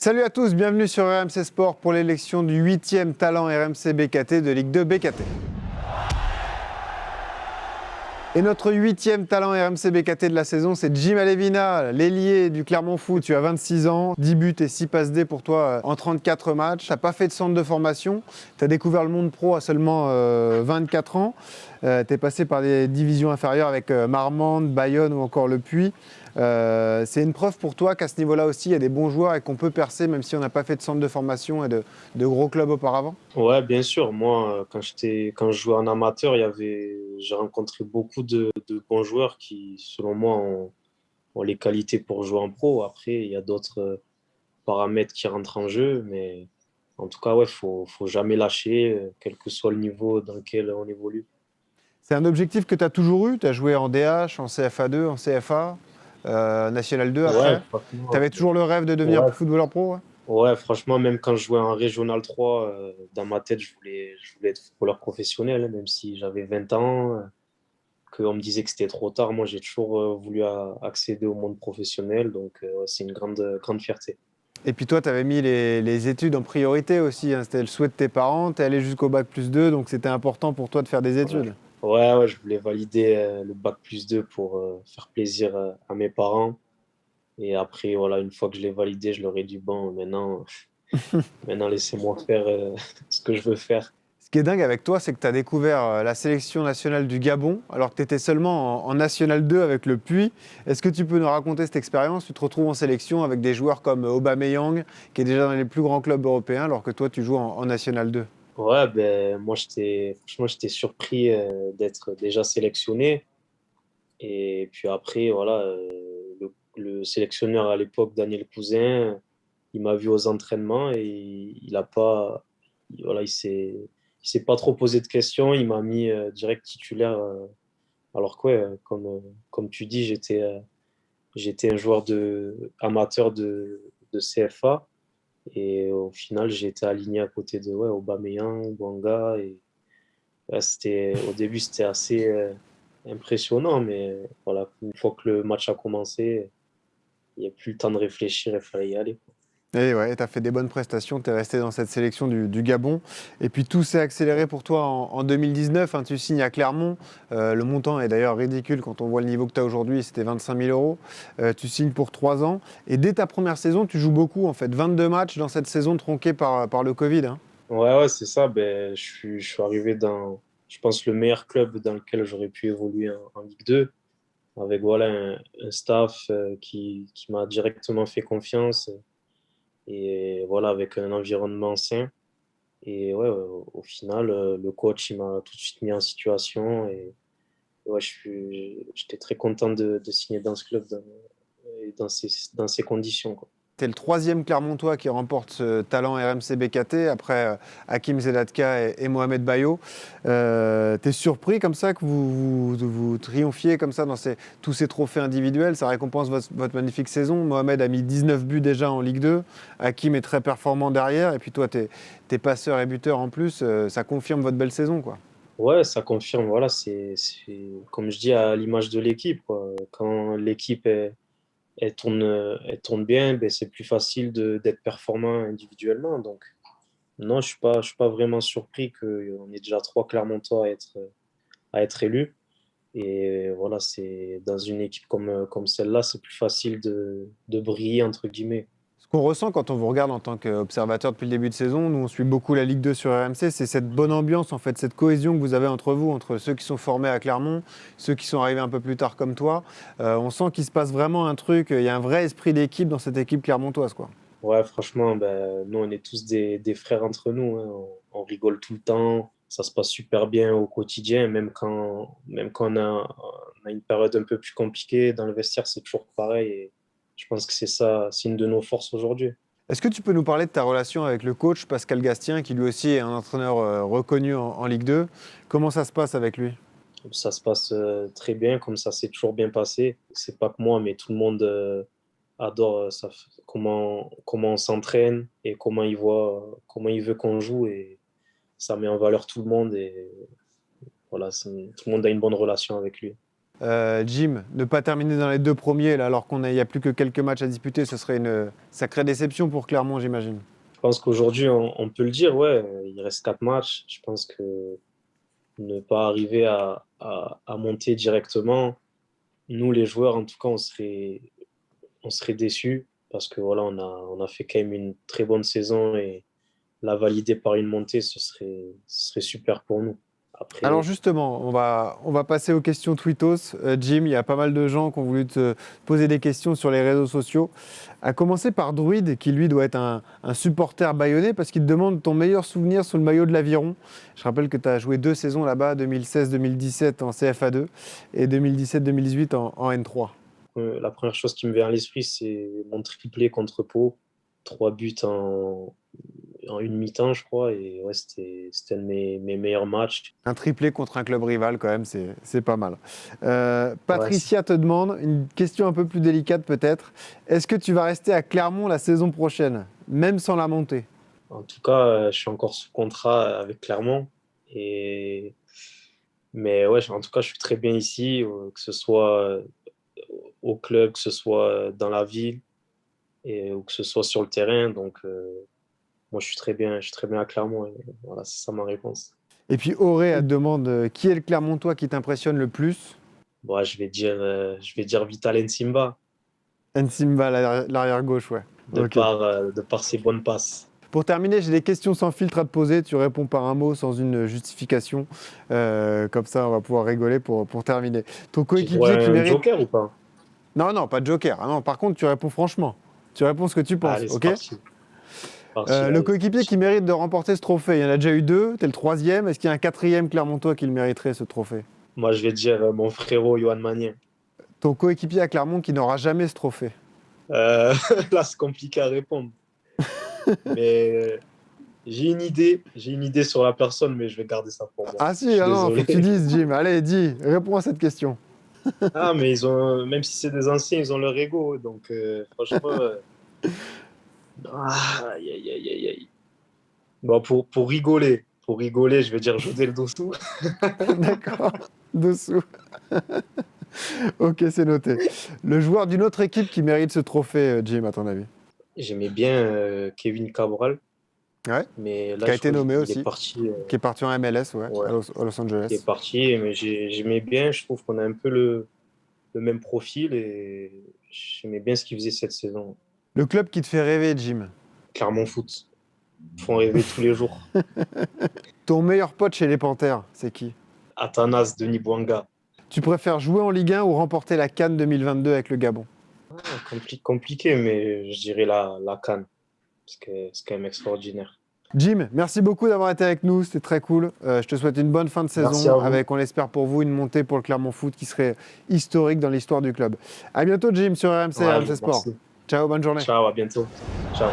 Salut à tous, bienvenue sur RMC Sport pour l'élection du 8e talent RMC BKT de Ligue 2 BKT. Et notre 8e talent RMC BKT de la saison, c'est Jim Alevina, l'ailier du Clermont Foot. Tu as 26 ans, 10 buts et 6 passes D pour toi en 34 matchs. Tu n'as pas fait de centre de formation, tu as découvert le monde pro à seulement 24 ans. Tu es passé par des divisions inférieures avec Marmande, Bayonne ou encore Le Puy. C'est une preuve pour toi qu'à ce niveau-là aussi, il y a des bons joueurs et qu'on peut percer même si on n'a pas fait de centre de formation et de gros clubs auparavant? Ouais, bien sûr. Moi, quand je jouais en amateur, j'ai rencontré beaucoup de bons joueurs qui, selon moi, ont les qualités pour jouer en pro. Après, il y a d'autres paramètres qui rentrent en jeu, mais en tout cas, ouais, faut jamais lâcher, quel que soit le niveau dans lequel on évolue. C'est un objectif que tu as toujours eu? Tu as joué en DH, en CFA2, en CFA, National 2 Ouais, après. Tu franchement, avais toujours le rêve de devenir ouais, footballeur pro? Ouais. ouais, franchement, même quand je jouais en Régional 3, dans ma tête, je voulais être footballeur professionnel, même si j'avais 20 ans. Qu'on me disait que c'était trop tard. Moi, j'ai toujours voulu accéder au monde professionnel, donc ouais, c'est une grande fierté. Et puis toi, tu avais mis les études en priorité aussi, hein. C'était le souhait de tes parents. Tu es allé jusqu'au bac+2, donc c'était important pour toi de faire des Ouais, études. ouais, je voulais valider le bac+2 pour faire plaisir à mes parents. Et après, voilà, une fois que je l'ai validé, je leur ai dit, bon, maintenant laissez-moi faire ce que je veux faire. Ce qui est dingue avec toi, c'est que tu as découvert la sélection nationale du Gabon, alors que tu étais seulement en National 2 avec le Puy. Est-ce que tu peux nous raconter cette expérience? Tu te retrouves en sélection avec des joueurs comme Aubameyang, qui est déjà dans les plus grands clubs européens, alors que toi, tu joues en National 2. Ouais, ben, moi, franchement, j'étais surpris d'être déjà sélectionné. Et puis après, voilà, le sélectionneur à l'époque, Daniel Cousin, il m'a vu aux entraînements et il a pas, voilà, il s'est pas trop posé de questions. Il m'a mis direct titulaire. Alors que, ouais, comme tu dis, j'étais un joueur amateur de CFA. Et au final, j'ai été aligné à côté de ouais, Aubameyang, Bouanga. Et ouais, au début, c'était assez impressionnant. Mais voilà, une fois que le match a commencé, il n'y a plus le temps de réfléchir, il fallait y aller. Et ouais, tu as fait des bonnes prestations, tu es resté dans cette sélection du Gabon. Et puis tout s'est accéléré pour toi en 2019, hein, tu signes à Clermont. Le montant est d'ailleurs ridicule quand on voit le niveau que tu as aujourd'hui, c'était 25 000 euros. Tu signes pour 3 ans. Et dès ta première saison, tu joues beaucoup en fait. 22 matchs dans cette saison tronquée par le Covid, hein. Ouais, c'est ça. Ben, je suis arrivé dans, je pense, le meilleur club dans lequel j'aurais pu évoluer en Ligue 2, avec voilà, un staff qui m'a directement fait confiance et voilà, avec un environnement sain. Et ouais, au final, le coach, il m'a tout de suite mis en situation et ouais, j'étais très content de signer dans ce club et dans ces conditions, quoi. Tu es le troisième Clermontois qui remporte ce talent RMC BKT après Hakim Zedatka et Mohamed Bayo. Tu es surpris comme ça que vous triomphiez comme ça dans tous ces trophées individuels? Ça récompense votre magnifique saison. Mohamed a mis 19 buts déjà en Ligue 2. Hakim est très performant derrière. Et puis toi, tu es passeur et buteur en plus. Ça confirme votre belle saison, quoi. Ouais, ça confirme, voilà, comme je dis, à l'image de l'équipe, quoi. Quand l'équipe elle tourne bien, ben, c'est plus facile d'être performant individuellement. Donc, non, je suis pas vraiment surpris qu'on ait déjà trois Clermontois à être élus. Et voilà, c'est dans une équipe comme celle-là, c'est plus facile de briller, entre guillemets. Ce qu'on ressent quand on vous regarde en tant qu'observateur depuis le début de saison, nous on suit beaucoup la Ligue 2 sur RMC, c'est cette bonne ambiance, en fait, cette cohésion que vous avez entre vous, entre ceux qui sont formés à Clermont, ceux qui sont arrivés un peu plus tard comme toi. On sent qu'il se passe vraiment un truc, il y a un vrai esprit d'équipe dans cette équipe clermontoise, quoi. Ouais, franchement, ben, nous, on est tous des frères entre nous, hein. On rigole tout le temps. Ça se passe super bien au quotidien, même quand on a une période un peu plus compliquée dans le vestiaire, c'est toujours pareil. Et je pense que c'est ça, c'est une de nos forces aujourd'hui. Est-ce que tu peux nous parler de ta relation avec le coach Pascal Gastien, qui lui aussi est un entraîneur reconnu en Ligue 2? Comment ça se passe avec lui? Ça se passe très bien, comme ça s'est toujours bien passé. C'est pas que moi, mais tout le monde adore comment on s'entraîne et comment il veut qu'on joue. Et ça met en valeur tout le monde. Et voilà, tout le monde a une bonne relation avec lui. Jim, ne pas terminer dans les 2 premiers, là, alors qu'il n'y a plus que quelques matchs à disputer, ce serait une sacrée déception pour Clermont, j'imagine. Je pense qu'aujourd'hui, on peut le dire, ouais, il reste 4 matchs. Je pense que ne pas arriver à monter directement, nous, les joueurs, en tout cas, on serait déçus parce que voilà, on a fait quand même une très bonne saison et la valider par une montée, ce serait super pour nous. Alors Après, justement, on va passer aux questions Twittos. Jim, il y a pas mal de gens qui ont voulu te poser des questions sur les réseaux sociaux. À commencer par Druide, qui lui doit être un supporter bayonnais, parce qu'il te demande ton meilleur souvenir sous le maillot de l'Aviron. Je rappelle que tu as joué 2 saisons là-bas, 2016-2017 en CFA2 et 2017-2018 en N3. la première chose qui me vient à l'esprit, c'est mon triplé contre Pau. 3 buts en une mi-temps, je crois. Et ouais, c'était un de mes meilleurs matchs. Un triplé contre un club rival, quand même, c'est pas mal. Ouais, Patricia te demande, une question un peu plus délicate peut-être. Est-ce que tu vas rester à Clermont la saison prochaine, même sans la montée? en tout cas, je suis encore sous contrat avec Clermont. Et... Mais ouais, en tout cas, je suis très bien ici, que ce soit au club, que ce soit dans la ville, ou que ce soit sur le terrain. Donc, moi, je suis très bien à Clermont. Et voilà, c'est ça ma réponse. Et puis Auré, elle te demande qui est le Clermontois qui t'impressionne le plus? Bon, ouais, je vais dire Vital Nsimba, Nsimba, l'arrière-gauche, ouais. de Ok. par, euh, de par ses bonnes passes. Pour terminer, j'ai des questions sans filtre à te poser. Tu réponds par un mot sans une justification. Comme ça, on va pouvoir rigoler pour terminer. Ton J'ai droit à coéquipier qui un mérite... joker ou pas? Non, non, pas de joker. Ah non, par contre, tu réponds franchement. Tu réponds ce que tu penses, Allez, c'est ok? parti. Parti, Le allez. coéquipier qui mérite de remporter ce trophée, il y en a déjà eu 2, t'es le 3e. Est-ce qu'il y a un 4e Clermontois qui le mériterait, ce trophée? Moi, je vais dire mon frérot Yohan Magnin. Ton coéquipier à Clermont qui n'aura jamais ce trophée? Euh, Là, c'est compliqué à répondre. Mais j'ai une idée sur la personne, mais je vais garder ça pour moi. Ah Je si, suis ah non, faut désolé. que tu dises, Jim. Allez, dis, réponds à cette question. Ah, mais même si c'est des anciens, ils ont leur ego. Donc, franchement, aïe, aïe, aïe, aïe, aïe. Bon, pour rigoler, je vais dire Jodel Dossou. D'accord, dessous. Ok, c'est noté. Le joueur d'une autre équipe qui mérite ce trophée, Jim, à ton avis? J'aimais bien Kevin Cabral, Ouais, mais qui là, a je été crois nommé qu'il est aussi, parti. qui est parti en MLS, ouais, Ouais, à Los il est Angeles. parti, mais j'aimais bien. Je trouve qu'on a un peu le même profil et j'aimais bien ce qu'il faisait cette saison. Le club qui te fait rêver, Jim? Clermont Foot. Ils font rêver tous les jours. Ton meilleur pote chez les Panthères, c'est qui? Atanas, Denis Bouanga. Tu préfères jouer en Ligue 1 ou remporter la CAN 2022 avec le Gabon? Compliqué, mais je dirais la CAN. Parce que c'est quand même extraordinaire. Jim, merci beaucoup d'avoir été avec nous, c'était très cool. Je te souhaite une bonne fin de Merci saison à vous. avec, on l'espère pour vous, une montée pour le Clermont Foot qui serait historique dans l'histoire du club. À bientôt, Jim, sur RMC, Ouais, RMC Sport. merci. Ciao, bonne journée. Ciao, à bientôt. Ciao.